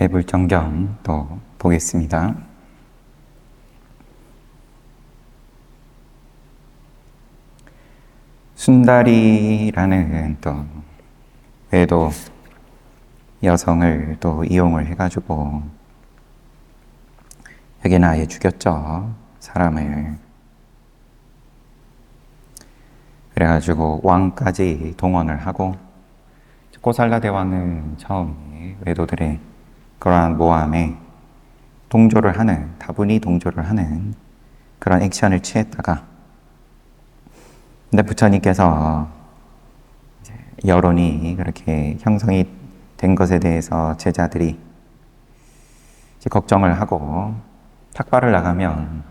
대불정경 또 보겠습니다. 순다리라는 또 외도 여성을 또 이용을 해가지고 여기는 아예 죽였죠. 사람을. 그래가지고 왕까지 동원을 하고 꼬살라 대왕은 처음에 외도들의 그러한 모함에 동조를 하는, 다분히 동조를 하는 그런 액션을 취했다가, 근데 부처님께서 이제 여론이 그렇게 형성이 된 것에 대해서 제자들이 이제 걱정을 하고 탁발을 나가면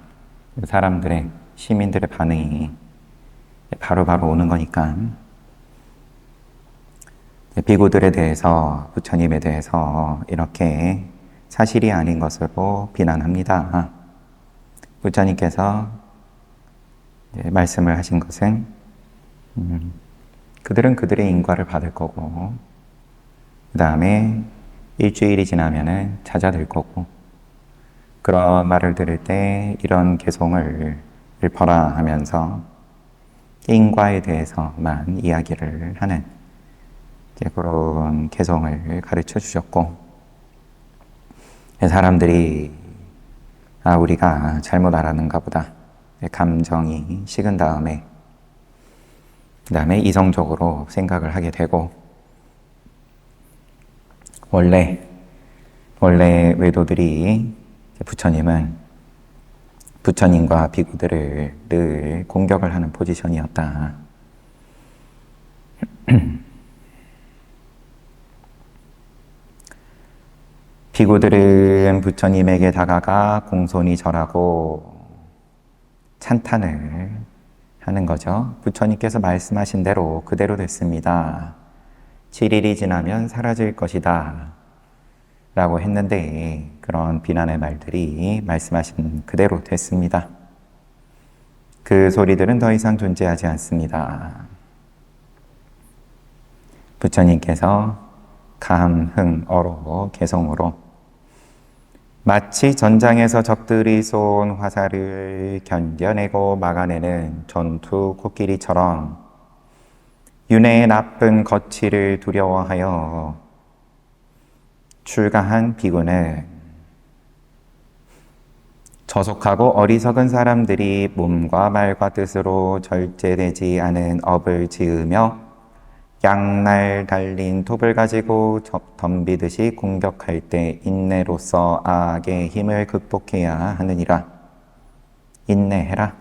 사람들의, 시민들의 반응이 바로바로 오는 거니까 비구들에 대해서, 부처님에 대해서 이렇게 사실이 아닌 것으로 비난합니다. 부처님께서 말씀을 하신 것은 그들은 그들의 인과를 받을 거고, 그 다음에 일주일이 지나면은 찾아들 거고, 그런 말을 들을 때 이런 개송을 읊어라 하면서 인과에 대해서만 이야기를 하는 그런 개송을 가르쳐 주셨고, 사람들이 우리가 잘못 알았는가 보다 감정이 식은 다음에 그 다음에 이성적으로 생각을 하게 되고, 원래 외도들이 부처님은 부처님과 비구들을 늘 공격을 하는 포지션이었다. 비구들은 부처님에게 다가가 공손히 절하고 찬탄을 하는 거죠. 부처님께서 말씀하신 대로 그대로 됐습니다. 7일이 지나면 사라질 것이다 라고 했는데, 그런 비난의 말들이 말씀하신 그대로 됐습니다. 그 소리들은 더 이상 존재하지 않습니다. 부처님께서 감, 흥, 어로, 개성으로 마치 전장에서 적들이 쏜 화살을 견뎌내고 막아내는 전투 코끼리처럼 윤회의 나쁜 거취를 두려워하여 출가한 비구는 저속하고 어리석은 사람들이 몸과 말과 뜻으로 절제되지 않은 업을 지으며 양날 달린 톱을 가지고 덤비듯이 공격할 때 인내로서 악의 힘을 극복해야 하느니라. 인내해라.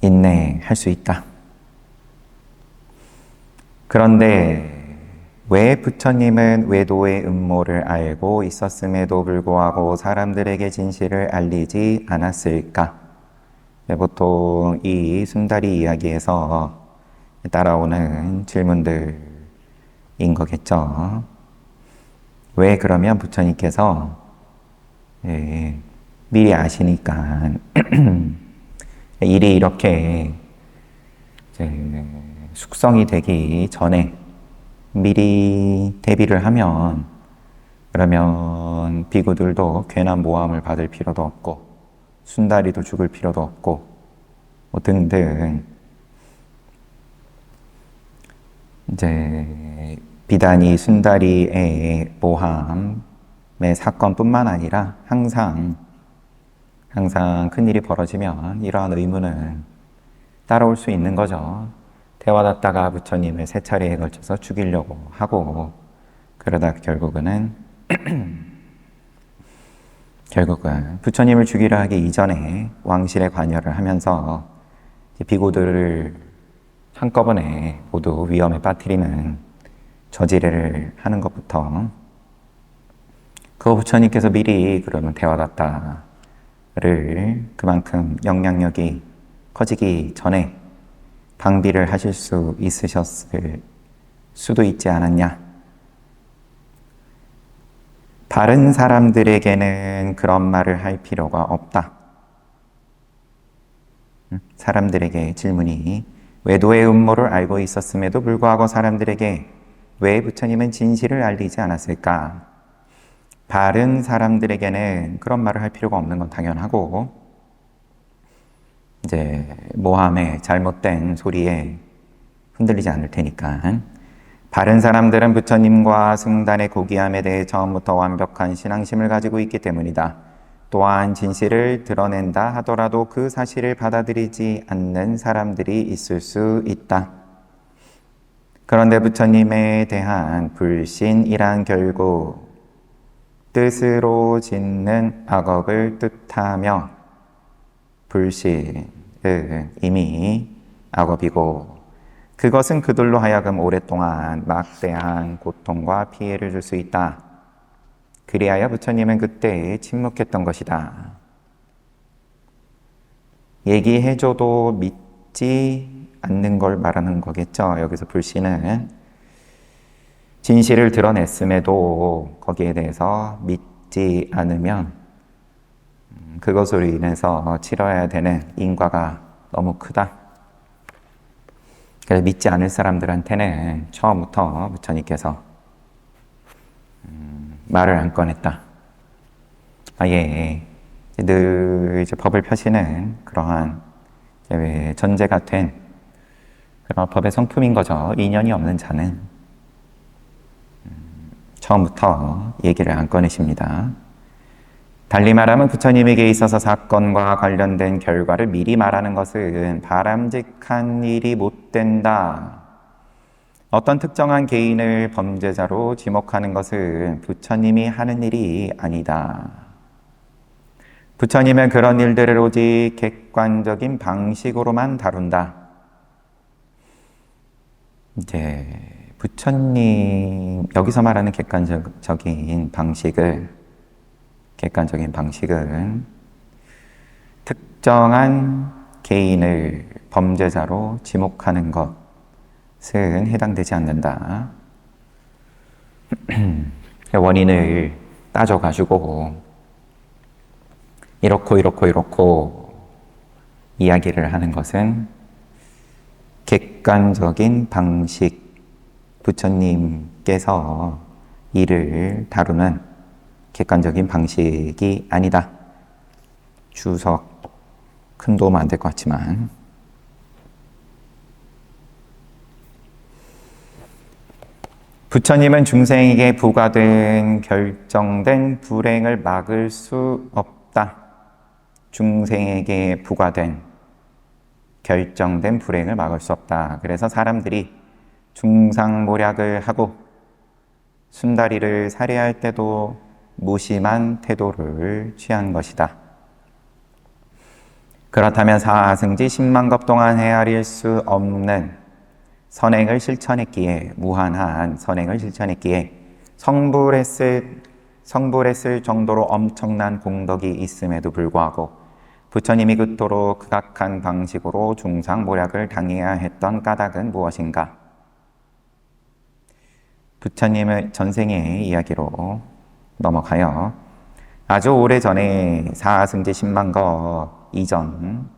인내할 수 있다. 그런데 왜 부처님은 외도의 음모를 알고 있었음에도 불구하고 사람들에게 진실을 알리지 않았을까? 보통 이 순다리 이야기에서 따라오는 질문들인 거겠죠. 왜 그러면 부처님께서 미리 아시니까 일이 이렇게 숙성이 되기 전에 미리 대비를 하면, 그러면 비구들도 괜한 모함을 받을 필요도 없고 순다리도 죽을 필요도 없고 뭐 등등, 이제 비단이 순다리의 모함의 사건뿐만 아니라 항상 큰일이 벌어지면 이러한 의문은 따라올 수 있는 거죠. 대화다다가 부처님을 3차례에 걸쳐서 죽이려고 하고, 그러다 결국은 부처님을 죽이려 하기 이전에 왕실에 관여를 하면서 비구들을 한꺼번에 모두 위험에 빠뜨리는 저지레를 하는 것부터, 그 부처님께서 미리 그러면 대화다다를 그만큼 영향력이 커지기 전에 방비를 하실 수 있으셨을 수도 있지 않았냐. 다른 사람들에게는 그런 말을 할 필요가 없다. 사람들에게 질문이 외도의 음모를 알고 있었음에도 불구하고 사람들에게 왜 부처님은 진실을 알리지 않았을까? 바른 사람들에게는 그런 말을 할 필요가 없는 건 당연하고, 이제 모함의 잘못된 소리에 흔들리지 않을 테니까. 바른 사람들은 부처님과 승단의 고귀함에 대해 처음부터 완벽한 신앙심을 가지고 있기 때문이다. 또한 진실을 드러낸다 하더라도 그 사실을 받아들이지 않는 사람들이 있을 수 있다. 그런데 부처님에 대한 불신이란 결국 뜻으로 짓는 악업을 뜻하며, 불신은 이미 악업이고 그것은 그들로 하여금 오랫동안 막대한 고통과 피해를 줄 수 있다. 그리하여 부처님은 그때 침묵했던 것이다. 얘기해줘도 믿지 않는 걸 말하는 거겠죠. 여기서 불신은 진실을 드러냈음에도 거기에 대해서 믿지 않으면 그것으로 인해서 치러야 되는 인과가 너무 크다. 그래서 믿지 않을 사람들한테는 처음부터 부처님께서 말을 안 꺼냈다. 아예 늘 이제 법을 펴시는 그러한 전제가 된 그런 법의 성품인 거죠. 인연이 없는 자는 처음부터 얘기를 안 꺼내십니다. 달리 말하면 부처님에게 있어서 사건과 관련된 결과를 미리 말하는 것은 바람직한 일이 못 된다. 어떤 특정한 개인을 범죄자로 지목하는 것은 부처님이 하는 일이 아니다. 부처님은 그런 일들을 오직 객관적인 방식으로만 다룬다. 이제 부처님 여기서 말하는 객관적인 방식은 특정한 개인을 범죄자로 지목하는 것은 해당되지 않는다. 원인을 따져가지고 이렇고 이야기를 하는 것은 객관적인 방식, 부처님께서 이를 다루는 객관적인 방식이 아니다. 주석 큰 도움 안 될 것 같지만 부처님은 중생에게 부과된 결정된 불행을 막을 수 없다. 중생에게 부과된 결정된 불행을 막을 수 없다. 그래서 사람들이 중상모략을 하고 순다리를 살해할 때도 무심한 태도를 취한 것이다. 그렇다면 사승지 10만 겁 동안 헤아릴 수 없는 선행을 실천했기에, 무한한 선행을 실천했기에 성불했을 정도로 엄청난 공덕이 있음에도 불구하고 부처님이 그토록 극악한 방식으로 중상모략을 당해야 했던 까닭은 무엇인가? 부처님의 전생의 이야기로 넘어가요. 아주 오래전에 사승제 10만 거 이전,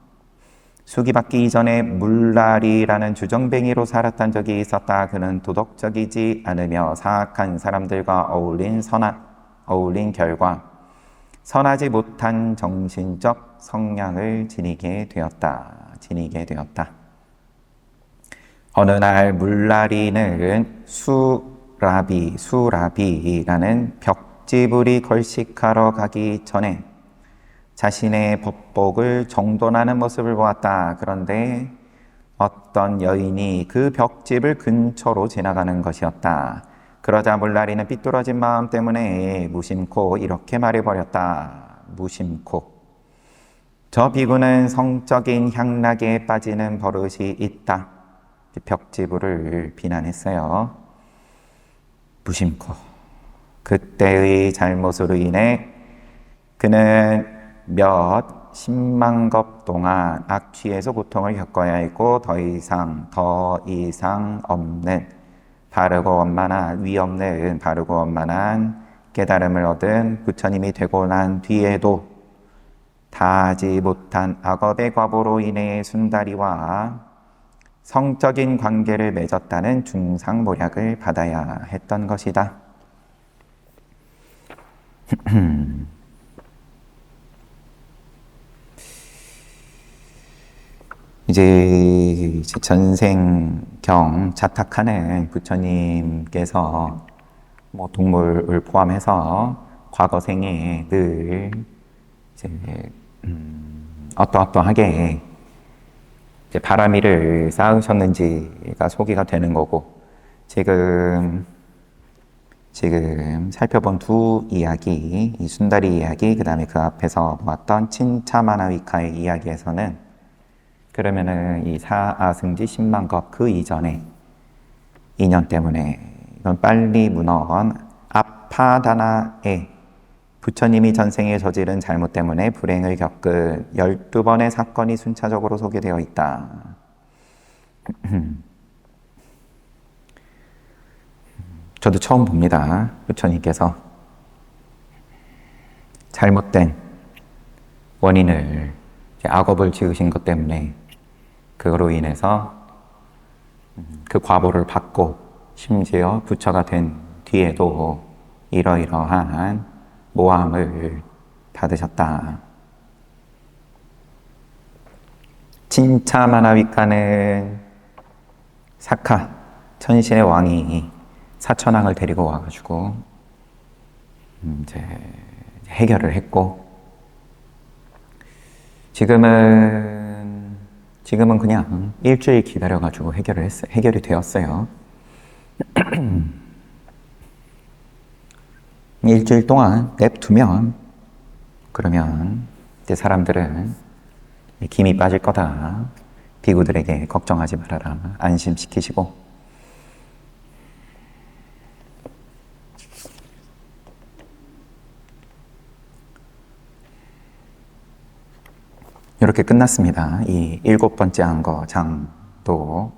수기받기 이전에 물라리라는 주정뱅이로 살았던 적이 있었다. 그는 도덕적이지 않으며 사악한 사람들과 어울린 결과 선하지 못한 정신적 성향을 지니게 되었다. 어느 날 물라리는 수라비라는 벽지불이 걸식하러 가기 전에 자신의 법복을 정돈하는 모습을 보았다. 그런데 어떤 여인이 그 벽집을 근처로 지나가는 것이었다. 그러자 물라리는 삐뚤어진 마음 때문에 무심코 이렇게 말해버렸다. 무심코. 저 비구는 성적인 향락에 빠지는 버릇이 있다. 벽지불을 비난했어요. 무심코. 그때의 잘못으로 인해 그는 몇 10만 겁 동안 악취에서 고통을 겪어야 했고 더 이상 없는 바르고 원만한 깨달음을 얻은 부처님이 되고 난 뒤에도 다하지 못한 악업의 과보로 인해 순다리와 성적인 관계를 맺었다는 중상모략을 받아야 했던 것이다. 이제 전생경 자탁하는 부처님께서 뭐 동물을 포함해서 과거 생에 늘 이제 어떠어떠하게 이제 바람이를 쌓으셨는지가 소개가 되는 거고, 지금 살펴본 두 이야기, 이 순다리 이야기, 그 다음에 그 앞에서 봤던 친차마나위카의 이야기에서는 그러면은 이 사아승지 10만겁 그 이전에 인연 때문에 이건 빨리 문헌 아파다나에 부처님이 전생에 저지른 잘못 때문에 불행을 겪은 12번의 사건이 순차적으로 소개되어 있다. 저도 처음 봅니다. 부처님께서 잘못된 원인을, 악업을 지으신 것 때문에 그로 인해서 그 과보를 받고 심지어 부처가 된 뒤에도 이러이러한 모함을 받으셨다. 친차마나위카는 사카, 천신의 왕이 사천왕을 데리고 와가지고 이제 해결을 했고, 지금은 그냥 일주일 기다려가지고 해결이 되었어요. 일주일 동안 냅두면, 그러면 이제 사람들은 김이 빠질 거다. 비구들에게 걱정하지 말아라. 안심시키시고. 이렇게 끝났습니다. 이 7번째 안거 장도.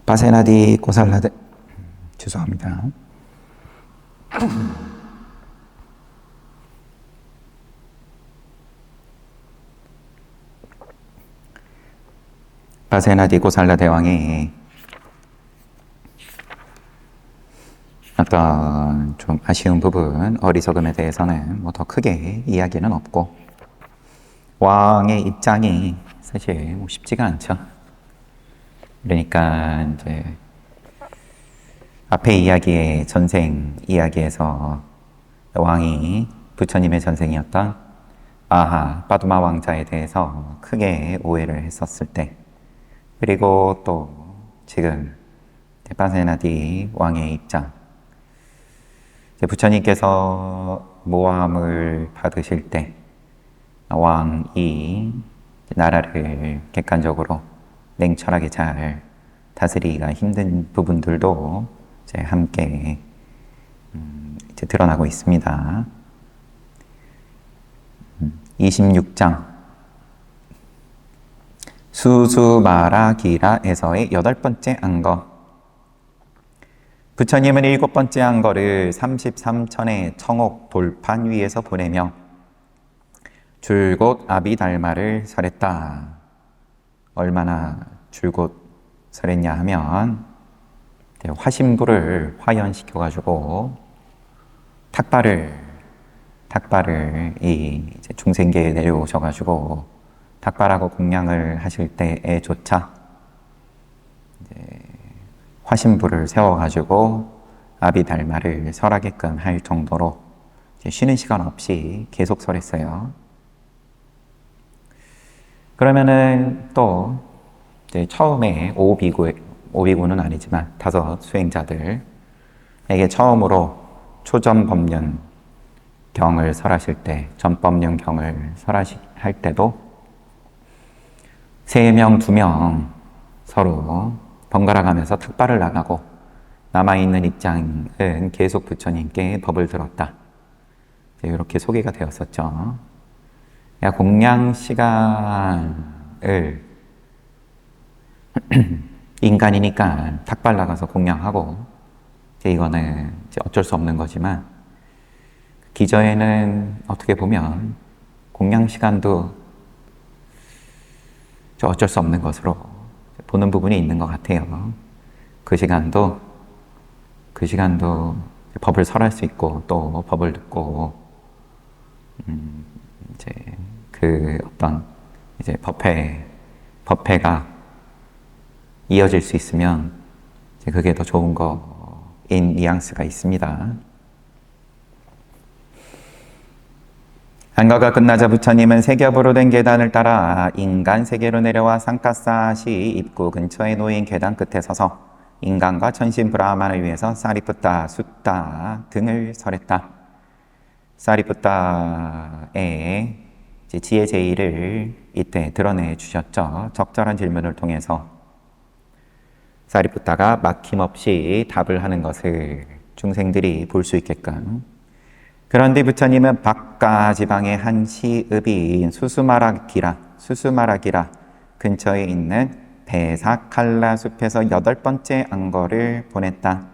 바세나디 고살라데, 죄송합니다. 바세나디 고살라 대왕이 어떤 좀 아쉬운 부분, 어리석음에 대해서는 뭐 더 크게 이야기는 없고, 왕의 입장이 사실 뭐 쉽지가 않죠. 그러니까 이제 앞에 이야기의 전생 이야기에서 왕이 부처님의 전생이었던 아하 빠두마 왕자에 대해서 크게 오해를 했었을 때, 그리고 또 지금 바세나디 왕의 입장, 부처님께서 모함을 받으실 때 왕이 나라를 객관적으로 냉철하게 잘 다스리기가 힘든 부분들도 이제 함께 이제 드러나고 있습니다. 26장 수수마라기라에서의 8번째 안거. 부처님은 7번째 안거를 33천의 청옥 돌판 위에서 보내며 줄곧 아비달마를 설했다. 얼마나 줄곧 설했냐 하면 화신부를 화연시켜가지고 탁발을 이 중생계에 내려오셔가지고 탁발하고 공양을 하실 때에조차 화신부를 세워가지고 아비달마를 설하게끔 할 정도로 쉬는 시간 없이 계속 설했어요. 그러면은 또 이제 처음에 오비구는 아니지만 5 수행자들에게 처음으로 초전법륜 경을 설하실 때, 전법륜 경을 설할 때도 3명, 2명 서로 번갈아 가면서 탁발을 나가고 남아있는 입장은 계속 부처님께 법을 들었다. 이렇게 소개가 되었었죠. 공양 시간을 인간이니까 탁발 나가서 공양하고, 이거는 어쩔 수 없는 거지만, 기저에는 어떻게 보면 공양 시간도 어쩔 수 없는 것으로 보는 부분이 있는 것 같아요. 그 시간도 법을 설할 수 있고 또 법을 듣고 이제 그 어떤 이제 법회가 이어질 수 있으면 이제 그게 더 좋은 거인 뉘앙스가 있습니다. 한가가 끝나자 부처님은 세 겹으로 된 계단을 따라 인간 세계로 내려와 상가사시 입구 근처에 놓인 계단 끝에 서서 인간과 천신 브라ಹ만을 위해서 사리푸타, 숫다 등을 설했다. 사리푸타의 지혜 제의를 이때 드러내 주셨죠. 적절한 질문을 통해서 사리푸타가 막힘없이 답을 하는 것을 중생들이 볼 수 있게끔. 그런데 부처님은 박가 지방의 한 시읍인 수수마라기라 근처에 있는 베사칼라 숲에서 8번째 안거를 보냈다.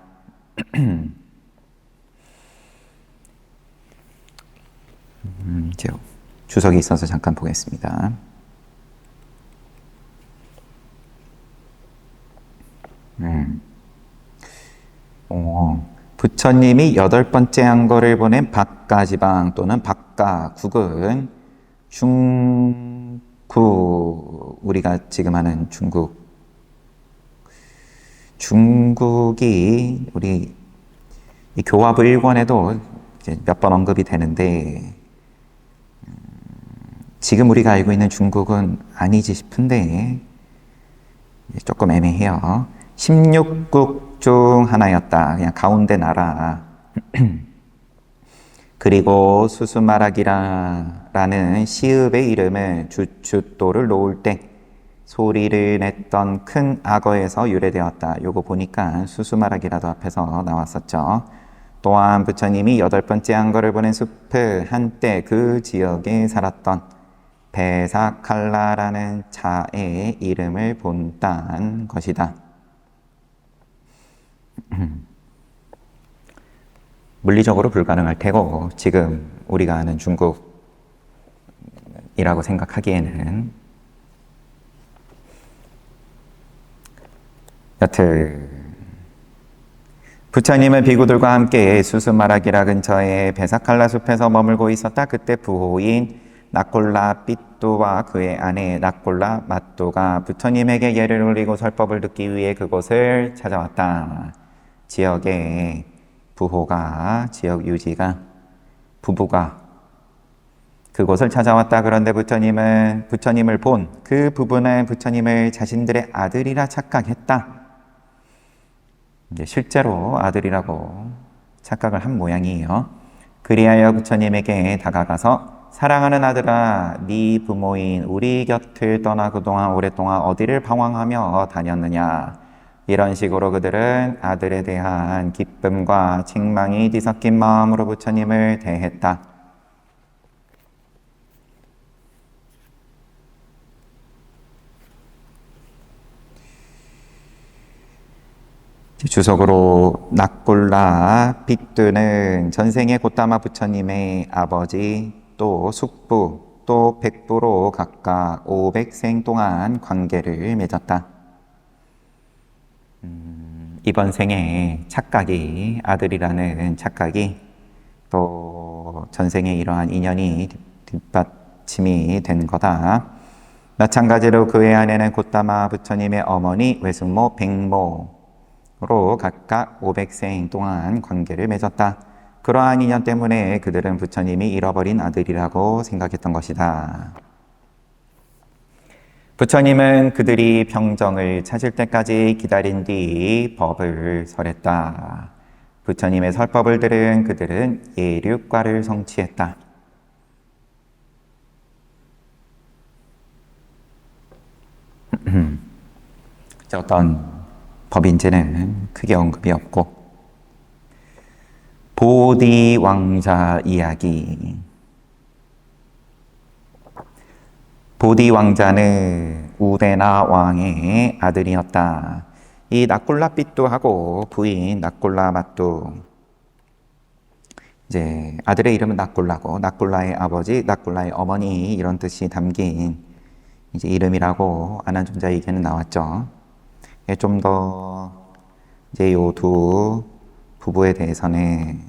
주석이 있어서 잠깐 보겠습니다. 부처님이 8번째 안거를 보낸 박가지방 또는 박가국은 우리가 지금 하는 중국이 우리 이 교화부 1권에도 몇 번 언급이 되는데 지금 우리가 알고 있는 중국은 아니지 싶은데 조금 애매해요. 16국 중 하나였다. 그냥 가운데 나라. 그리고 수수마라기라는 시읍의 이름은 주춧돌을 놓을 때 소리를 냈던 큰 악어에서 유래되었다. 요거 보니까 수수마라기라도 앞에서 나왔었죠. 또한 부처님이 8번째 안거를 보낸 숲은 한때 그 지역에 살았던 베사칼라라는 자의 이름을 본딴 것이다. 물리적으로 불가능할 테고 지금 우리가 아는 중국이라고 생각하기에는 여튼 부처님은 비구들과 함께 수수마라기라 근처의 베사칼라 숲에서 머물고 있었다. 그때 부호인 나콜라 삐뚜와 그의 아내 나콜라 마뚜가 부처님에게 예를 올리고 설법을 듣기 위해 그곳을 찾아왔다. 지역의 지역 유지가 부부가 그곳을 찾아왔다. 그런데 부처님을 본 그 부부는 부처님을 자신들의 아들이라 착각했다. 이제 실제로 아들이라고 착각을 한 모양이에요. 그리하여 부처님에게 다가가서 사랑하는 아들아, 네 부모인 우리 곁을 떠나 그동안 오랫동안 어디를 방황하며 다녔느냐. 이런 식으로 그들은 아들에 대한 기쁨과 책망이 뒤섞인 마음으로 부처님을 대했다. 주석으로 낙골라 빗두는 전생에 고타마 부처님의 아버지 또 숙부 또 백부로 각각 500생 동안 관계를 맺었다. 이번 생에 아들이라는 착각이 또 전생에 이러한 인연이 뒷받침이 된 거다. 마찬가지로 그의 아내는 고타마 부처님의 어머니 외숙모 백모로 각각 500생 동안 관계를 맺었다. 그러한 인연 때문에 그들은 부처님이 잃어버린 아들이라고 생각했던 것이다. 부처님은 그들이 평정을 찾을 때까지 기다린 뒤 법을 설했다. 부처님의 설법을 들은 그들은 예륙과를 성취했다. 어떤 법인지는 크게 언급이 없고 보디 왕자 이야기. 보디 왕자는 우데나 왕의 아들이었다. 이 나콜라 삐뚜하고 부인 나콜라 마뚜 이제 아들의 이름은 낙골라고, 낙골라의 아버지, 낙골라의 어머니 이런 뜻이 담긴 이제 이름이라고 아난존자에게는 나왔죠. 좀 더 이제 요 두 부부에 대해서는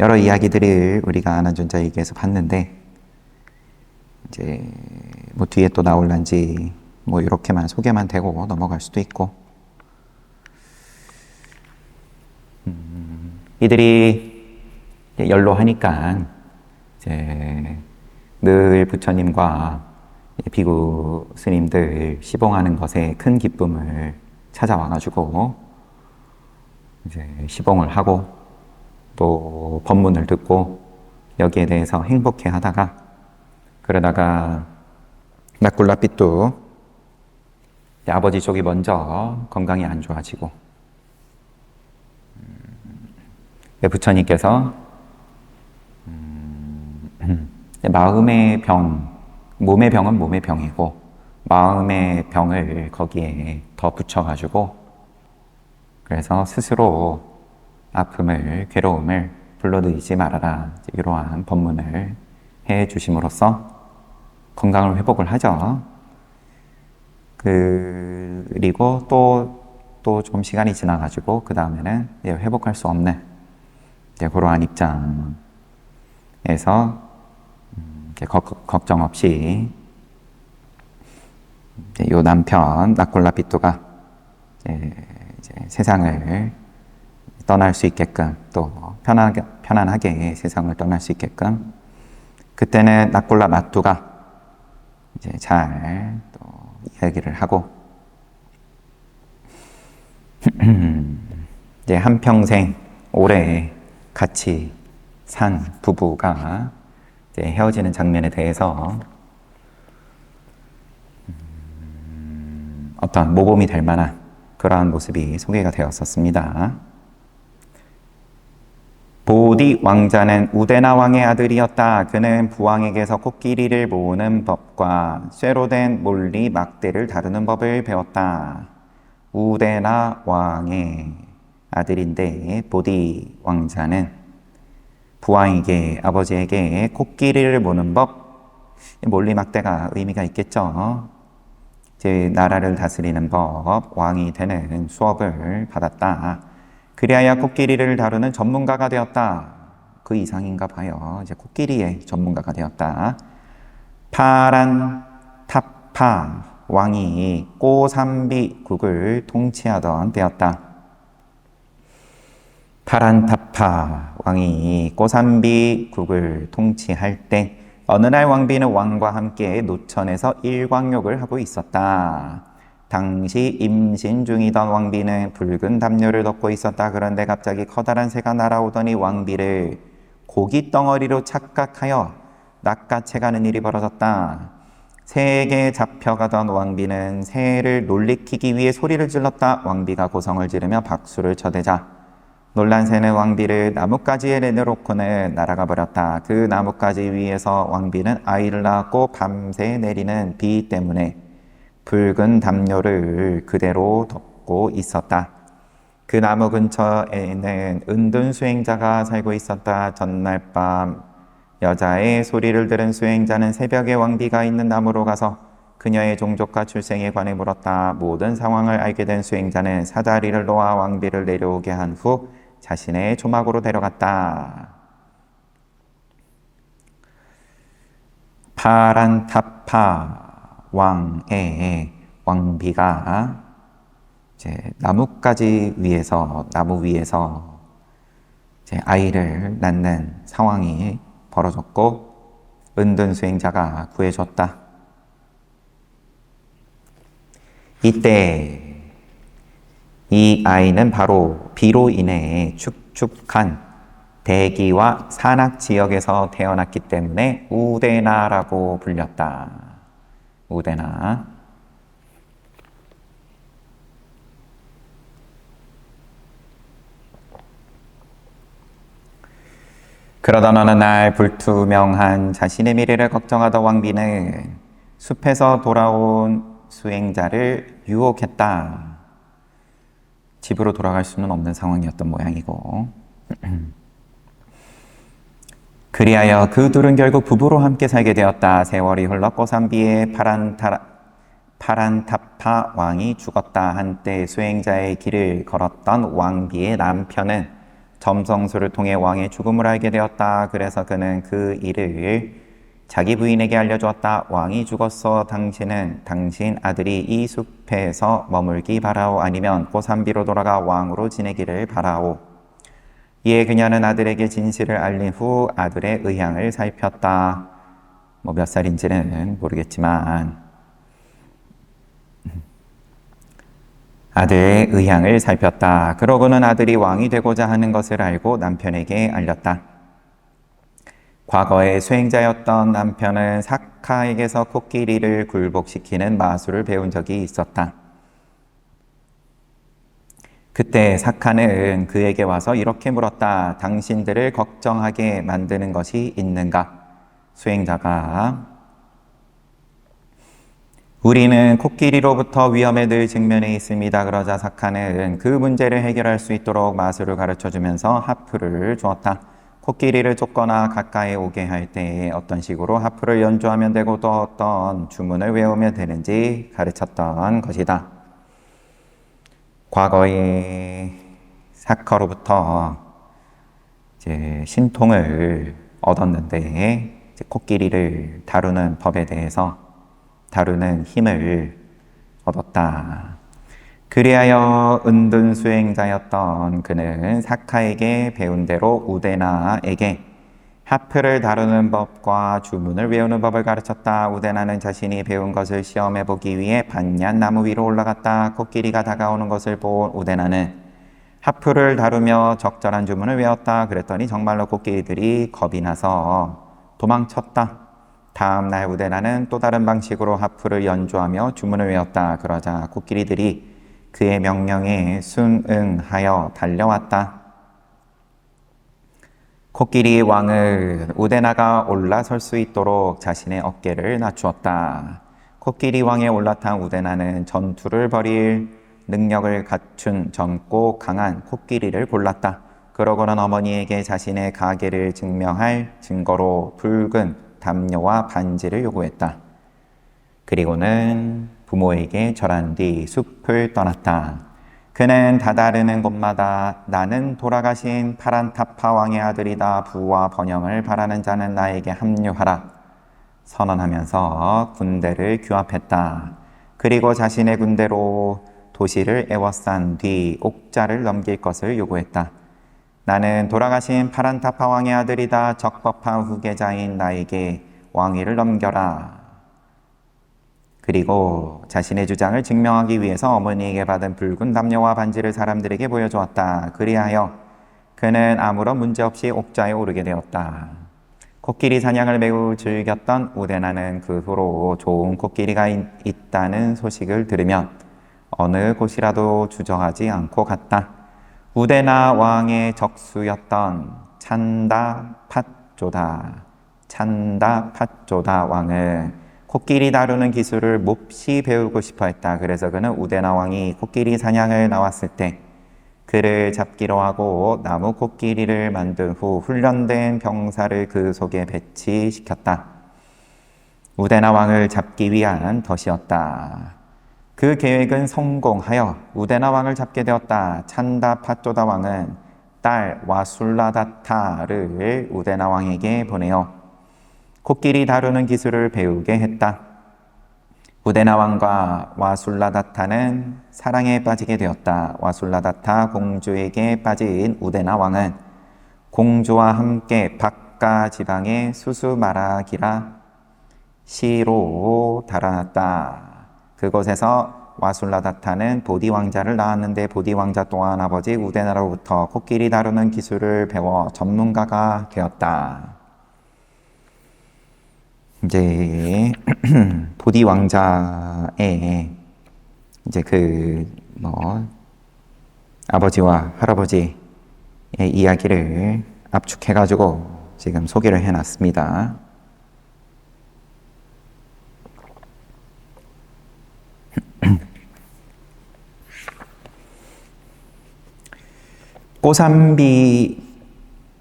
여러 이야기들을 우리가 아난존자에게서 봤는데 이제 뭐 뒤에 또 나올란지 뭐 이렇게만 소개만 되고 넘어갈 수도 있고, 이들이 연로하니까 이제 늘 부처님과 비구 스님들 시봉하는 것에 큰 기쁨을 찾아와가지고 이제 시봉을 하고 또 법문을 듣고 여기에 대해서 행복해 하다가, 그러다가 낙굴라빛도 아버지 쪽이 먼저 건강이 안 좋아지고 부처님께서 마음의 병, 몸의 병은 몸의 병이고 마음의 병을 거기에 더 붙여가지고, 그래서 스스로 아픔을, 괴로움을 불러들이지 말아라, 이러한 법문을 해 주심으로써 건강을 회복을 하죠. 그리고 또 좀 시간이 지나가지고 그 다음에는 회복할 수 없는 그러한 입장에서 걱정 없이 요 남편 낙골라빛도가 이제 세상을 떠날 수 있게끔, 또 편안하게 세상을 떠날 수 있게끔, 그때는 낙골라 마뚜가 이제 잘 또 이야기를 하고 이제 한평생 오래 같이 산 부부가 이제 헤어지는 장면에 대해서 어떤 모범이 될 만한 그러한 모습이 소개가 되었었습니다. 보디 왕자는 우데나 왕의 아들이었다. 그는 부왕에게서 코끼리를 모으는 법과 쇠로 된 몰리 막대를 다루는 법을 배웠다. 우데나 왕의 아들인데 보디 왕자는 부왕에게, 아버지에게 코끼리를 모는 법, 몰리 막대가 의미가 있겠죠. 이제 나라를 다스리는 법, 왕이 되는 수업을 받았다. 그리하여 코끼리를 다루는 전문가가 되었다. 그 이상인가 봐요. 이제 코끼리의 전문가가 되었다. 파란 타파 왕이 꼬삼비국을 통치하던 때였다. 파란 타파 왕이 꼬삼비국을 통치할 때 어느 날 왕비는 왕과 함께 노천에서 일광욕을 하고 있었다. 당시 임신 중이던 왕비는 붉은 담요를 덮고 있었다. 그런데 갑자기 커다란 새가 날아오더니 왕비를 고기 덩어리로 착각하여 낚아채가는 일이 벌어졌다. 새에게 잡혀가던 왕비는 새를 놀래키기 위해 소리를 질렀다. 왕비가 고성을 지르며 박수를 쳐대자 놀란 새는 왕비를 나뭇가지에 내려놓고는 날아가 버렸다. 그 나뭇가지 위에서 왕비는 아이를 낳았고 밤새 내리는 비 때문에 붉은 담요를 그대로 덮고 있었다. 그 나무 근처에는 은둔 수행자가 살고 있었다. 전날 밤 여자의 소리를 들은 수행자는 새벽에 왕비가 있는 나무로 가서 그녀의 종족과 출생에 관해 물었다. 모든 상황을 알게 된 수행자는 사다리를 놓아 왕비를 내려오게 한 후 자신의 조막으로 데려갔다. 파란타파 왕의 왕비가 이제 나무 위에서 이제 아이를 낳는 상황이 벌어졌고 은둔 수행자가 구해줬다. 이때 이 아이는 바로 비로 인해 축축한 대기와 산악 지역에서 태어났기 때문에 우데나라고 불렸다. 우데나. 그러던 어느 날 불투명한 자신의 미래를 걱정하던 왕비는 숲에서 돌아온 수행자를 유혹했다. 집으로 돌아갈 수는 없는 상황이었던 모양이고 그리하여 그 둘은 결국 부부로 함께 살게 되었다. 세월이 흘러 꼬산비의 파란타파 왕이 죽었다. 한때 수행자의 길을 걸었던 왕비의 남편은 점성술을 통해 왕의 죽음을 알게 되었다. 그래서 그는 그 일을 자기 부인에게 알려주었다. 왕이 죽었어. 당신 아들이 이 숲에서 머물기 바라오. 아니면 꼬산비로 돌아가 왕으로 지내기를 바라오. 이에 그녀는 아들에게 진실을 알린 후 아들의 의향을 살폈다. 몇 살인지는 모르겠지만 아들의 의향을 살폈다. 그러고는 아들이 왕이 되고자 하는 것을 알고 남편에게 알렸다. 과거에 수행자였던 남편은 사카에게서 코끼리를 굴복시키는 마술을 배운 적이 있었다. 그때 사카는 그에게 와서 이렇게 물었다. 당신들을 걱정하게 만드는 것이 있는가? 수행자가 우리는 코끼리로부터 위험에 늘 직면해 있습니다. 그러자 사카는 그 문제를 해결할 수 있도록 마술을 가르쳐주면서 하프를 주었다. 코끼리를 쫓거나 가까이 오게 할 때 어떤 식으로 하프를 연주하면 되고 또 어떤 주문을 외우면 되는지 가르쳤던 것이다. 과거에 사카로부터 이제 신통을 얻었는데 이제 코끼리를 다루는 법에 대해서 다루는 힘을 얻었다. 그리하여 은둔 수행자였던 그는 사카에게 배운 대로 우데나에게 하프를 다루는 법과 주문을 외우는 법을 가르쳤다. 우데나는 자신이 배운 것을 시험해 보기 위해 반얀 나무 위로 올라갔다. 코끼리가 다가오는 것을 본 우데나는 하프를 다루며 적절한 주문을 외웠다. 그랬더니 정말로 코끼리들이 겁이 나서 도망쳤다. 다음 날 우데나는 또 다른 방식으로 하프를 연주하며 주문을 외웠다. 그러자 코끼리들이 그의 명령에 순응하여 달려왔다. 코끼리 왕은 우데나가 올라설 수 있도록 자신의 어깨를 낮추었다. 코끼리 왕에 올라탄 우데나는 전투를 벌일 능력을 갖춘 젊고 강한 코끼리를 골랐다. 그러고는 어머니에게 자신의 가계를 증명할 증거로 붉은 담요와 반지를 요구했다. 그리고는 부모에게 절한 뒤 숲을 떠났다. 그는 다다르는 곳마다 나는 돌아가신 파란타파 왕의 아들이다. 부와 번영을 바라는 자는 나에게 합류하라. 선언하면서 군대를 규합했다. 그리고 자신의 군대로 도시를 에워싼 뒤 옥자를 넘길 것을 요구했다. 나는 돌아가신 파란타파 왕의 아들이다. 적법한 후계자인 나에게 왕위를 넘겨라. 그리고 자신의 주장을 증명하기 위해서 어머니에게 받은 붉은 담요와 반지를 사람들에게 보여주었다. 그리하여 그는 아무런 문제 없이 옥자에 오르게 되었다. 코끼리 사냥을 매우 즐겼던 우데나는 그 후로 좋은 코끼리가 있다는 소식을 들으면 어느 곳이라도 주저하지 않고 갔다. 우데나 왕의 적수였던 찬다팟조다 왕은 코끼리 다루는 기술을 몹시 배우고 싶어 했다. 그래서 그는 우데나 왕이 코끼리 사냥을 나왔을 때 그를 잡기로 하고 나무 코끼리를 만든 후 훈련된 병사를 그 속에 배치시켰다. 우데나 왕을 잡기 위한 덫이었다. 그 계획은 성공하여 우데나 왕을 잡게 되었다. 찬다팟조다 왕은 딸 와술라다타를 우데나 왕에게 보내어 코끼리 다루는 기술을 배우게 했다. 우데나 왕과 와술라다타는 사랑에 빠지게 되었다. 와술라다타 공주에게 빠진 우데나 왕은 공주와 함께 박가 지방의 수수마라기라 시로 달아났다. 그곳에서 와술라다타는 보디 왕자를 낳았는데 보디 왕자 또한 아버지 우데나로부터 코끼리 다루는 기술을 배워 전문가가 되었다. 이제 보디 왕자의 이제 아버지와 할아버지의 이야기를 압축해가지고 지금 소개를 해놨습니다. 꼬산비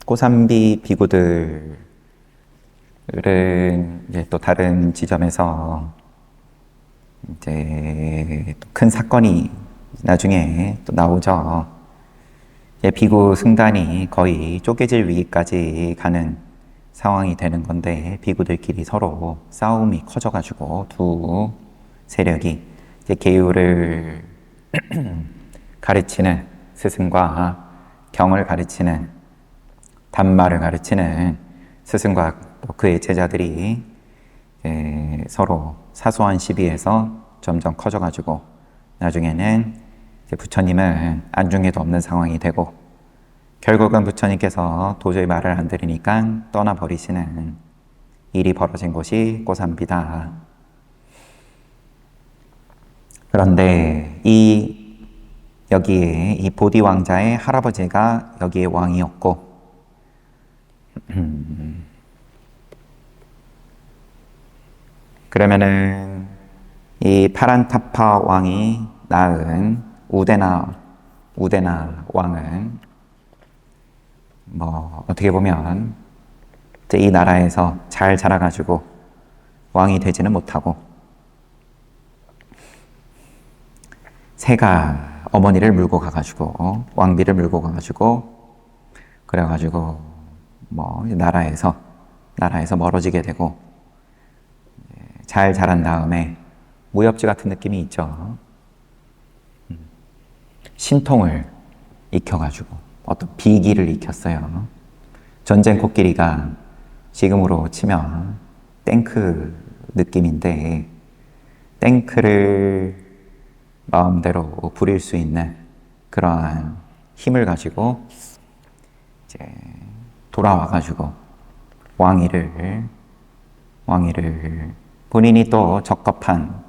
고산비 비구들은 이제 또 다른 지점에서 이제 또 큰 사건이 나중에 또 나오죠. 비구 승단이 거의 쪼개질 위기까지 가는 상황이 되는 건데, 비구들끼리 서로 싸움이 커져가지고 두 세력이 이제 계율을 가르치는 스승과 경을 가르치는, 단말을 가르치는 스승과 또 그의 제자들이 서로 사소한 시비에서 점점 커져가지고 나중에는 이제 부처님은 안중에도 없는 상황이 되고, 결국은 부처님께서 도저히 말을 안 들으니까 떠나버리시는 일이 벌어진 곳이 고산비다. 그런데 여기에 이 보디 왕자의 할아버지가 여기에 왕이었고, 그러면은 이 파란타파 왕이 낳은 우데나 왕은 어떻게 보면 이제 이 나라에서 잘 자라가지고 왕이 되지는 못하고, 새가 어머니를 물고 가가지고 왕비를 물고 가가지고 그래가지고 나라에서 멀어지게 되고, 잘 자란 다음에 무협지 같은 느낌이 있죠. 신통을 익혀가지고 어떤 비기를 익혔어요. 전쟁 코끼리가 지금으로 치면 탱크 느낌인데, 탱크를 마음대로 부릴 수 있는 그러한 힘을 가지고 이제 돌아와가지고 왕위를 본인이 또 적법한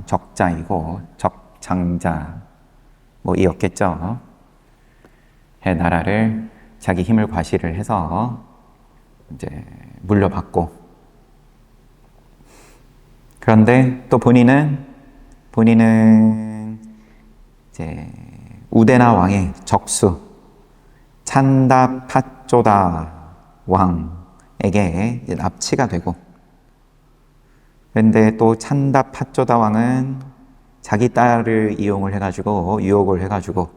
적자이고 적장자 이었겠죠. 나라를 자기 힘을 과시를 해서 이제 물려받고, 그런데 또 본인은 이제 우데나 왕의 적수 찬다파쪼다 왕에게 납치가 되고, 그런데 또 찬다파쪼다 왕은 자기 딸을 이용을 해가지고 유혹을 해가지고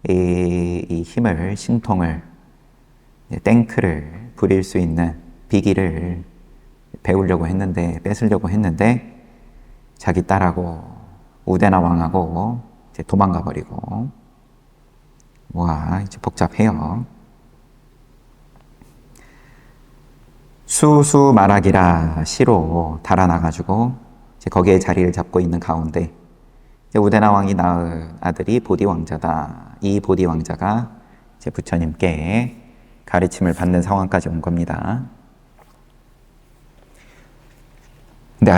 이 힘을, 신통을, 탱크를 부릴 수 있는 비기를 뺏으려고 했는데 자기 딸하고 우데나 왕하고 이제 도망가 버리고, 이제 복잡해요. 수수마락이라 시로 달아나가지고 이제 거기에 자리를 잡고 있는 가운데 우데나 왕이 낳은 아들이 보디 왕자다. 이 보디 왕자가 이제 부처님께 가르침을 받는 상황까지 온 겁니다. 근데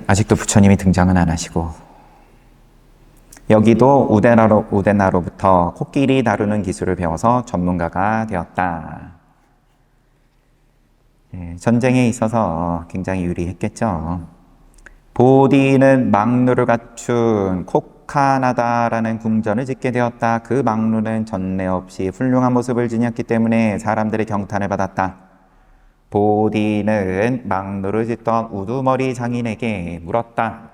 아직도 부처님이 등장은 안 하시고, 여기도 우데나로부터 코끼리 다루는 기술을 배워서 전문가가 되었다. 전쟁에 있어서 굉장히 유리했겠죠. 보디는 망루를 갖춘 코카나다라는 궁전을 짓게 되었다. 그 망루는 전례 없이 훌륭한 모습을 지녔기 때문에 사람들의 경탄을 받았다. 보디는 망루를 짓던 우두머리 장인에게 물었다.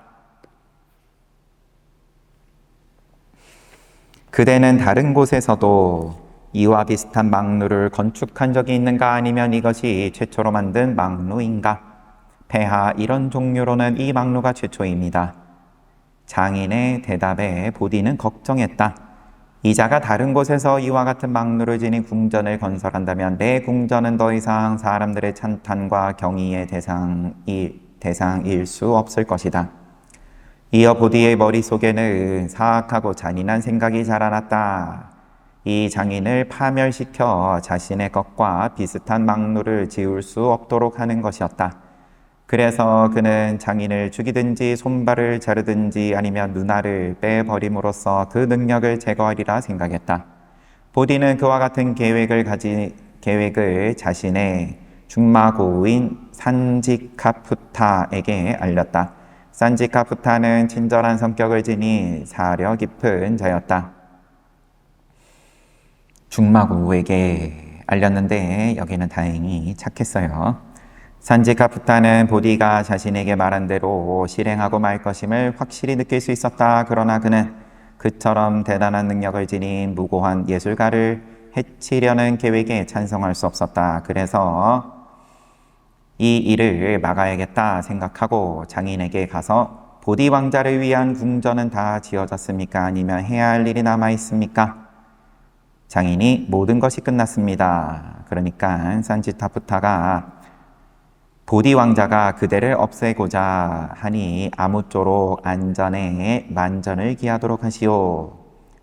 그대는 다른 곳에서도 이와 비슷한 망루를 건축한 적이 있는가? 아니면 이것이 최초로 만든 망루인가? 폐하, 이런 종류로는 이 망루가 최초입니다. 장인의 대답에 보디는 걱정했다. 이자가 다른 곳에서 이와 같은 망루를 지닌 궁전을 건설한다면 내 궁전은 더 이상 사람들의 찬탄과 경의의 대상일 수 없을 것이다. 이어 보디의 머릿속에는 사악하고 잔인한 생각이 자라났다. 이 장인을 파멸시켜 자신의 것과 비슷한 망루를 지을 수 없도록 하는 것이었다. 그래서 그는 장인을 죽이든지 손발을 자르든지 아니면 눈알을 빼버림으로써 그 능력을 제거하리라 생각했다. 보디는 그와 같은 계획을 자신의 중마고우인 산지카푸타에게 알렸다. 산지카푸타는 친절한 성격을 지닌 사려 깊은 자였다. 중마고에게 알렸는데 여기는 다행히 착했어요. 산지카 부타는 보디가 자신에게 말한 대로 실행하고 말 것임을 확실히 느낄 수 있었다. 그러나 그는 그처럼 대단한 능력을 지닌 무고한 예술가를 해치려는 계획에 찬성할 수 없었다. 그래서 이 일을 막아야겠다 생각하고 장인에게 가서 보디 왕자를 위한 궁전은 다 지어졌습니까? 아니면 해야 할 일이 남아 있습니까? 장인이 모든 것이 끝났습니다. 그러니까 산지타푸타가 보디 왕자가 그대를 없애고자 하니 아무쪼록 안전에 만전을 기하도록 하시오.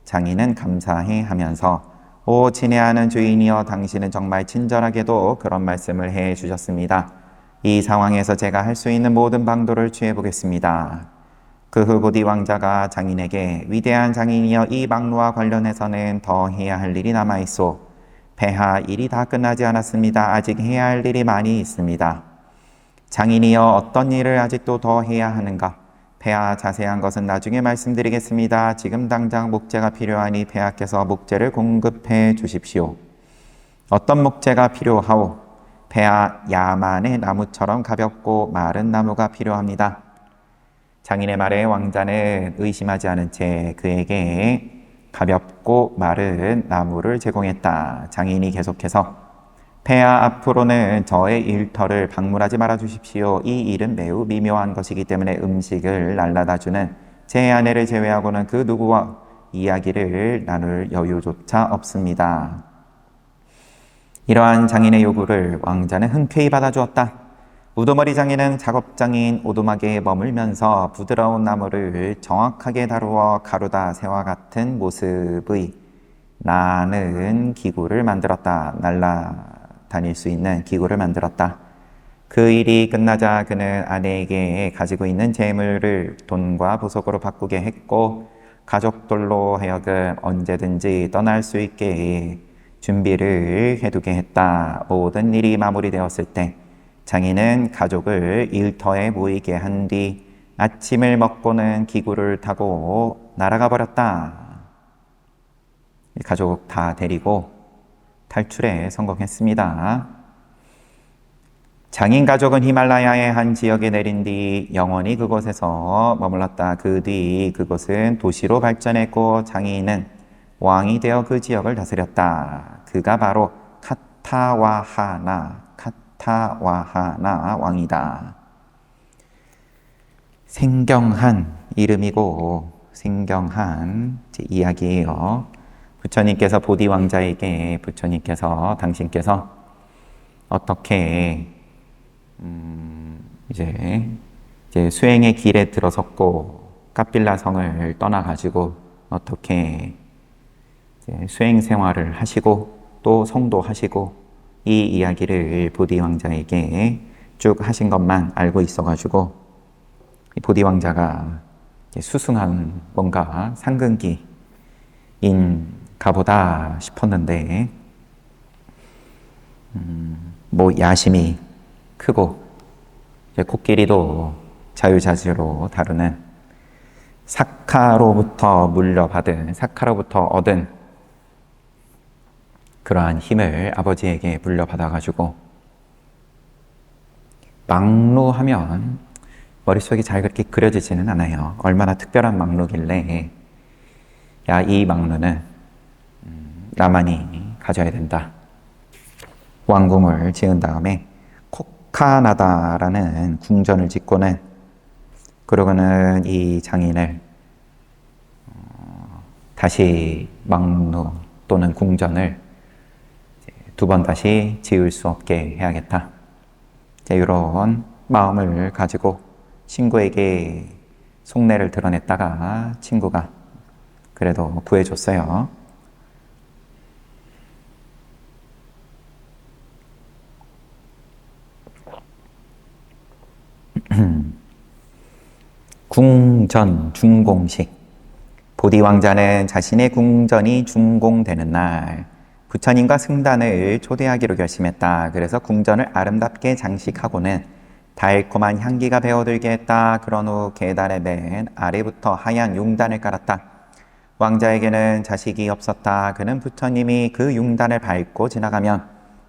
장인은 감사해 하면서 오 친애하는 주인이여 당신은 정말 친절하게도 그런 말씀을 해 주셨습니다. 이 상황에서 제가 할 수 있는 모든 방도를 취해 보겠습니다. 그 후 보디 왕자가 장인에게 위대한 장인이여 이 막루와 관련해서는 더 해야 할 일이 남아있소. 폐하 일이 다 끝나지 않았습니다. 아직 해야 할 일이 많이 있습니다. 장인이여 어떤 일을 아직도 더 해야 하는가? 폐하 자세한 것은 나중에 말씀드리겠습니다. 지금 당장 목재가 필요하니 폐하께서 목재를 공급해 주십시오. 어떤 목재가 필요하오? 폐하 야만의 나무처럼 가볍고 마른 나무가 필요합니다. 장인의 말에 왕자는 의심하지 않은 채 그에게 가볍고 마른 나무를 제공했다. 장인이 계속해서 폐하 앞으로는 저의 일터를 방문하지 말아 주십시오. 이 일은 매우 미묘한 것이기 때문에 음식을 날라다 주는 제 아내를 제외하고는 그 누구와 이야기를 나눌 여유조차 없습니다. 이러한 장인의 요구를 왕자는 흔쾌히 받아주었다. 우두머리 장인은 작업장인 오두막에 머물면서 부드러운 나무를 정확하게 다루어 가루다 새와 같은 모습의 나는 기구를 만들었다. 날아다닐 수 있는 기구를 만들었다. 그 일이 끝나자 그는 아내에게 가지고 있는 재물을 돈과 보석으로 바꾸게 했고 가족들로 하여금 언제든지 떠날 수 있게 준비를 해두게 했다. 모든 일이 마무리되었을 때 장인은 가족을 일터에 모이게 한 뒤 아침을 먹고는 기구를 타고 날아가 버렸다. 가족 다 데리고 탈출에 성공했습니다. 장인 가족은 히말라야의 한 지역에 내린 뒤 영원히 그곳에서 머물렀다. 그 뒤 그곳은 도시로 발전했고 장인은 왕이 되어 그 지역을 다스렸다. 그가 바로 카타와하나 왕이다. 생경한 이름이고 생경한 이야기예요. 부처님께서 보디 왕자에게 당신께서 어떻게 이제 수행의 길에 들어섰고 까빌라 성을 떠나가지고 어떻게 수행 생활을 하시고 또 성도하시고 이 이야기를 보디 왕자에게 쭉 하신 것만 알고 있어가지고 보디 왕자가 수승한 뭔가 상근기인가 보다 싶었는데 뭐 야심이 크고 코끼리도 자유자재로 다루는 사카로부터 얻은 그러한 힘을 아버지에게 물려받아가지고 막루하면 머릿속에 잘 그렇게 그려지지는 않아요. 얼마나 특별한 막루길래 야, 이 막루는 나만이 가져야 된다. 왕궁을 지은 다음에 코카나다라는 궁전을 짓고는 그러고는 이 장인을 다시 막루 또는 궁전을 두 번 다시 지을 수 없게 해야겠다. 이런 마음을 가지고 친구에게 속내를 드러냈다가 친구가 그래도 구해줬어요. 궁전 준공식. 보디 왕자는 자신의 궁전이 준공되는 날 부처님과 승단을 초대하기로 결심했다. 그래서 궁전을 아름답게 장식하고는 달콤한 향기가 배어들게 했다. 그런 후 계단의 맨 아래부터 하얀 용단을 깔았다. 왕자에게는 자식이 없었다. 그는 부처님이 그 융단을 밟고 지나가면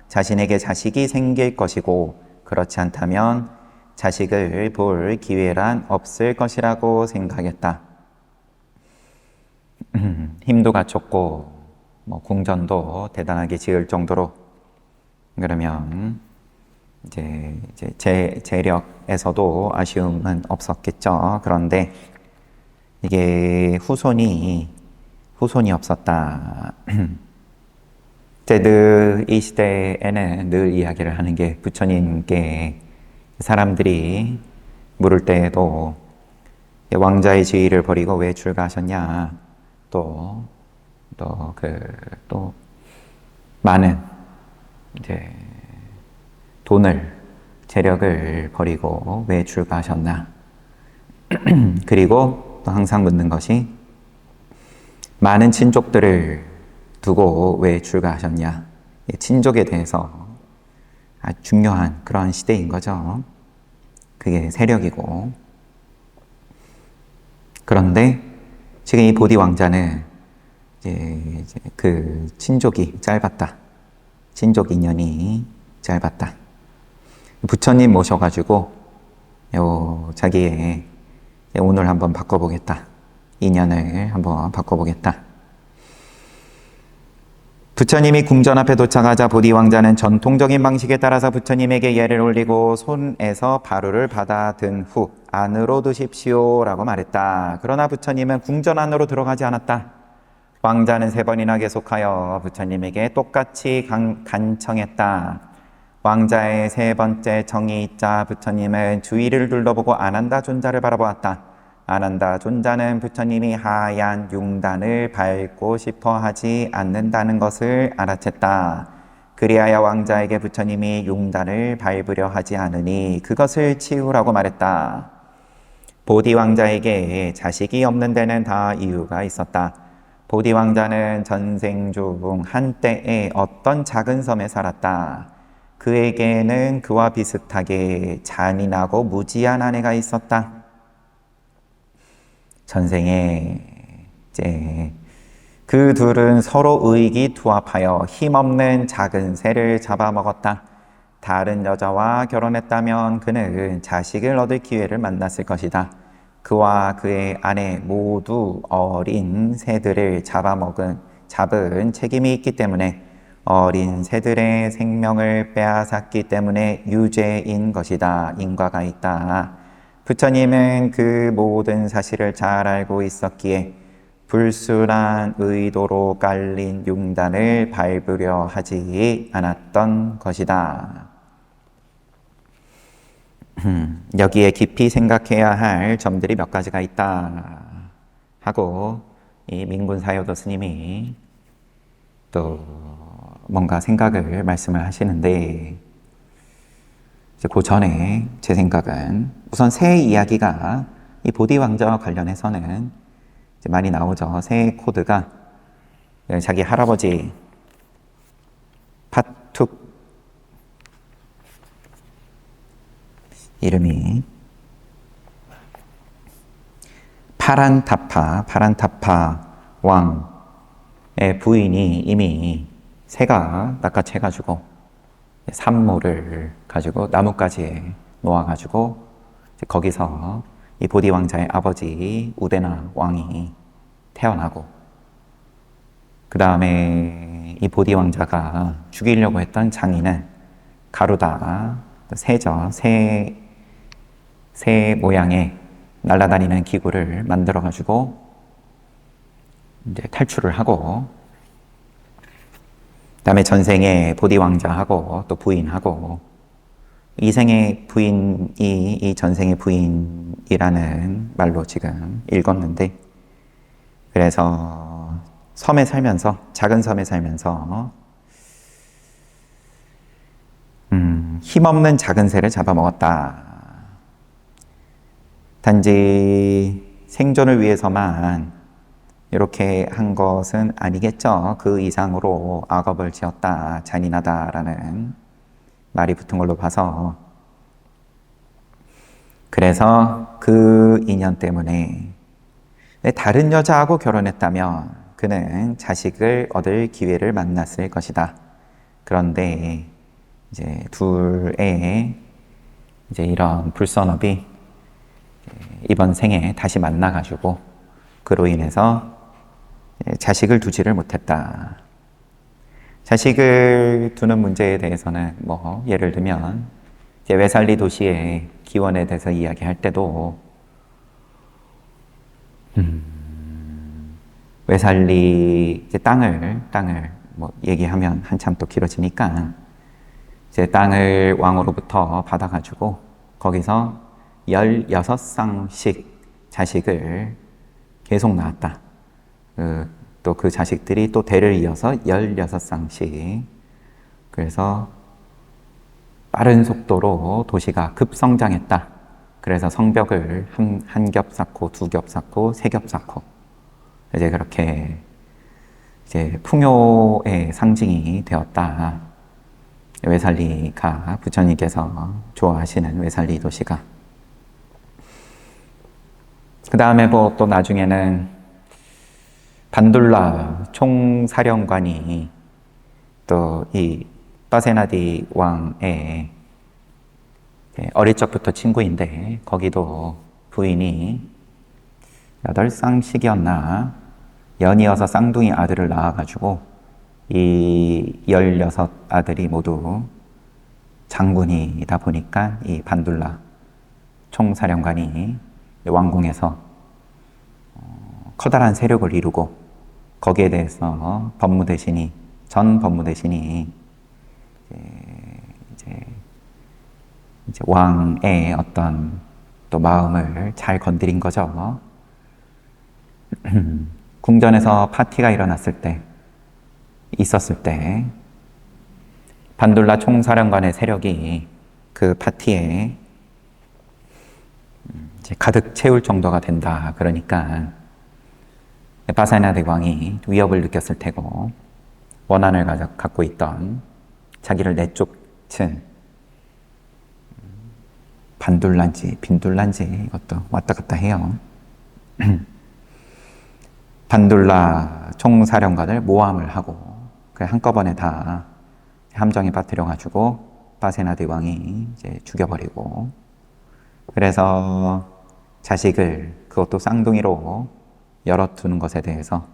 자신에게 자식이 생길 것이고 그렇지 않다면 자식을 볼 기회란 없을 것이라고 생각했다. 힘도 갖췄고 궁전도 대단하게 지을 정도로 그러면 이제 재력에서도 아쉬움은 없었겠죠. 그런데 이게 후손이 없었다. 이 시대에는 늘 이야기를 하는 게 부처님께 사람들이 물을 때에도 왕자의 지위를 버리고 왜 출가하셨냐, 또 많은 이제 돈을, 재력을 버리고 왜 출가하셨나. 그리고 또 항상 묻는 것이 많은 친족들을 두고 왜 출가하셨냐. 친족에 대해서 아주 중요한 그런 시대인 거죠. 그게 세력이고. 그런데 지금 이 보디 왕자는 이제 그 친족이 짧았다. 친족 인연이 짧았다. 부처님 모셔가지고 자기의 운을 한번 바꿔보겠다. 인연을 한번 바꿔보겠다. 부처님이 궁전 앞에 도착하자 보디 왕자는 전통적인 방식에 따라서 부처님에게 예를 올리고 손에서 바루를 받아 든 후 안으로 드십시오 라고 말했다. 그러나 부처님은 궁전 안으로 들어가지 않았다. 왕자는 3번이나 계속하여 부처님에게 똑같이 간청했다. 왕자의 3번째 청이있자 부처님은 주위를 둘러보고 아난다 존자를 바라보았다. 아난다 존자는 부처님이 하얀 융단을 밟고 싶어 하지 않는다는 것을 알아챘다. 그리하여 왕자에게 부처님이 융단을 밟으려 하지 않으니 그것을 치우라고 말했다. 보디 왕자에게 자식이 없는 데는 다 이유가 있었다. 보디 왕자는 전생 중 한때에 어떤 작은 섬에 살았다. 그에게는 그와 비슷하게 잔인하고 무지한 아내가 있었다. 전생에 이제 그 둘은 서로 의기투합하여 힘없는 작은 새를 잡아먹었다. 다른 여자와 결혼했다면 그는 자식을 얻을 기회를 만났을 것이다. 그와 그의 아내 모두 어린 새들을 잡은 책임이 있기 때문에 어린 새들의 생명을 빼앗았기 때문에 유죄인 것이다. 인과가 있다. 부처님은 그 모든 사실을 잘 알고 있었기에 불순한 의도로 깔린 융단을 밟으려 하지 않았던 것이다. 여기에 깊이 생각해야 할 점들이 몇 가지가 있다 하고 이 민군사요도 스님이 또 뭔가 생각을 말씀을 하시는데 그 전에 제 생각은 우선 새 이야기가 이 보디 왕자와 관련해서는 이제 많이 나오죠. 새 코드가 자기 할아버지 파툭 이름이 파란타파 왕의 부인이 이미 새가 낚아채가지고 산모를 가지고 나뭇가지에 놓아가지고 거기서 이 보디 왕자의 아버지 우데나 왕이 태어나고 그 다음에 이 보디 왕자가 죽이려고 했던 장인은 가루다 새죠. 새 모양의 날아다니는 기구를 만들어가지고 이제 탈출을 하고 그 다음에 전생에 보디 왕자하고 또 부인하고 이 생의 부인이 이 전생의 부인이라는 말로 지금 읽었는데 그래서 섬에 살면서 작은 섬에 살면서 힘없는 작은 새를 잡아먹었다. 단지 생존을 위해서만 이렇게 한 것은 아니겠죠. 그 이상으로 악업을 지었다, 잔인하다라는 말이 붙은 걸로 봐서 그래서 그 인연 때문에 다른 여자하고 결혼했다면 그는 자식을 얻을 기회를 만났을 것이다. 그런데 이제 둘의 이제 이런 불선업이 이번 생에 다시 만나가지고 그로 인해서 자식을 두지를 못했다. 자식을 두는 문제에 대해서는 뭐 예를 들면 이제 외살리 도시의 기원에 대해서 이야기할 때도 외살리 이제 땅을 뭐 얘기하면 한참 또 길어지니까 이제 땅을 왕으로부터 받아가지고 거기서 16쌍씩 자식을 계속 낳았다. 또 그 자식들이 또 대를 이어서 16쌍씩. 그래서 빠른 속도로 도시가 급성장했다. 그래서 성벽을 한 겹 쌓고, 두 겹 쌓고, 세 겹 쌓고. 이제 그렇게 이제 풍요의 상징이 되었다. 외살리가 부처님께서 좋아하시는 외살리 도시가. 그 다음에 뭐 또 나중에는 반둘라 총사령관이 또 이 빠세나디 왕의 어릴 적부터 친구인데 거기도 부인이 8쌍씩이었나 연이어서 쌍둥이 아들을 낳아가지고 이 16 아들이 모두 장군이다 보니까 이 반둘라 총사령관이 왕궁에서 커다란 세력을 이루고 거기에 대해서 전 법무대신이 이제 왕의 어떤 또 마음을 잘 건드린 거죠. 궁전에서 파티가 있었을 때 반둘라 총사령관의 세력이 그 파티에 이제 가득 채울 정도가 된다. 그러니까 바사나데 왕이 위협을 느꼈을 테고 원한을 갖고 있던 자기를 내쫓은 반둘란지 빈둘란지 이것도 왔다 갔다 해요. 반둘라 총사령관을 모함을 하고 한꺼번에 다 함정에 빠뜨려가지고 바세나데 왕이 이제 죽여버리고 그래서 자식을 그것도 쌍둥이로 열어두는 것에 대해서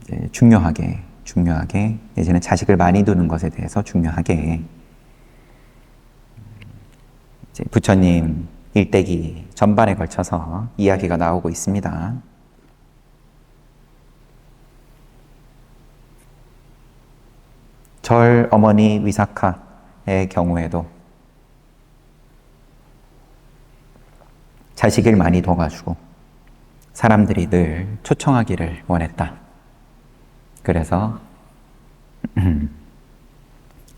이제 중요하게 이제는 자식을 많이 두는 것에 대해서 중요하게 이제 부처님 일대기 전반에 걸쳐서 이야기가 나오고 있습니다. 절 어머니 위사카의 경우에도 자식을 많이 둬가지고 사람들이 늘 초청하기를 원했다. 그래서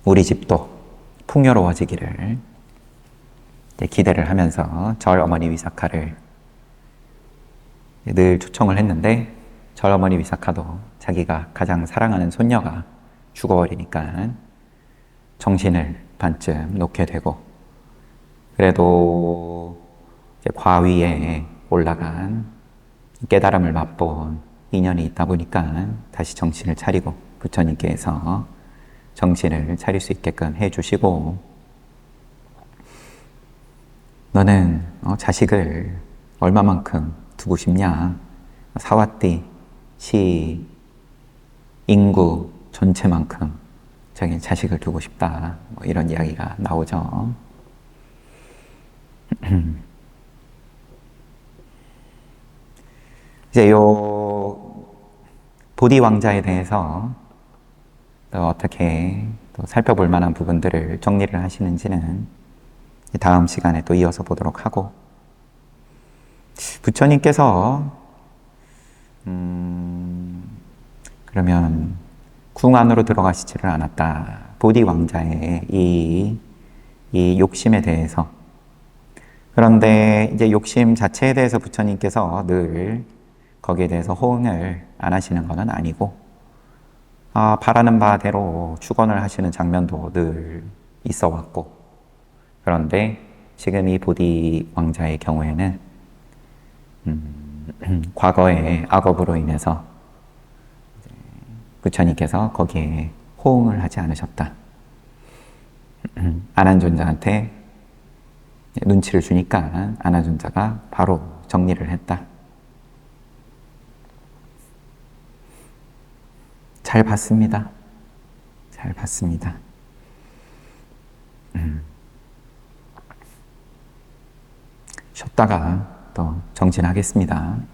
우리 집도 풍요로워지기를 기대를 하면서 절 어머니 위사카를 늘 초청을 했는데 절 어머니 위사카도 자기가 가장 사랑하는 손녀가 죽어버리니까 정신을 반쯤 놓게 되고 그래도 이제 과위에 올라간 깨달음을 맛본 인연이 있다 보니까 다시 정신을 차리고 부처님께서 정신을 차릴 수 있게끔 해주시고 너는 자식을 얼마만큼 두고 싶냐? 사와띠, 시, 인구 전체만큼 자기 자식을 두고 싶다. 뭐 이런 이야기가 나오죠. 이제 요 보디 왕자에 대해서 또 어떻게 또 살펴볼 만한 부분들을 정리를 하시는지는 다음 시간에 또 이어서 보도록 하고 부처님께서 그러면 궁 안으로 들어가시지를 않았다. 보디 왕자의 이 욕심에 대해서 그런데 이제 욕심 자체에 대해서 부처님께서 늘 거기에 대해서 호응을 안 하시는 것은 아니고 바라는 바대로 축원을 하시는 장면도 늘 있어 왔고 그런데 지금 이 보디 왕자의 경우에는 과거의 악업으로 인해서 부처님께서 거기에 호응을 하지 않으셨다. 아난존자한테 눈치를 주니까 아난존자가 바로 정리를 했다. 잘 봤습니다. 잘 봤습니다. 쉬었다가 또 정진하겠습니다.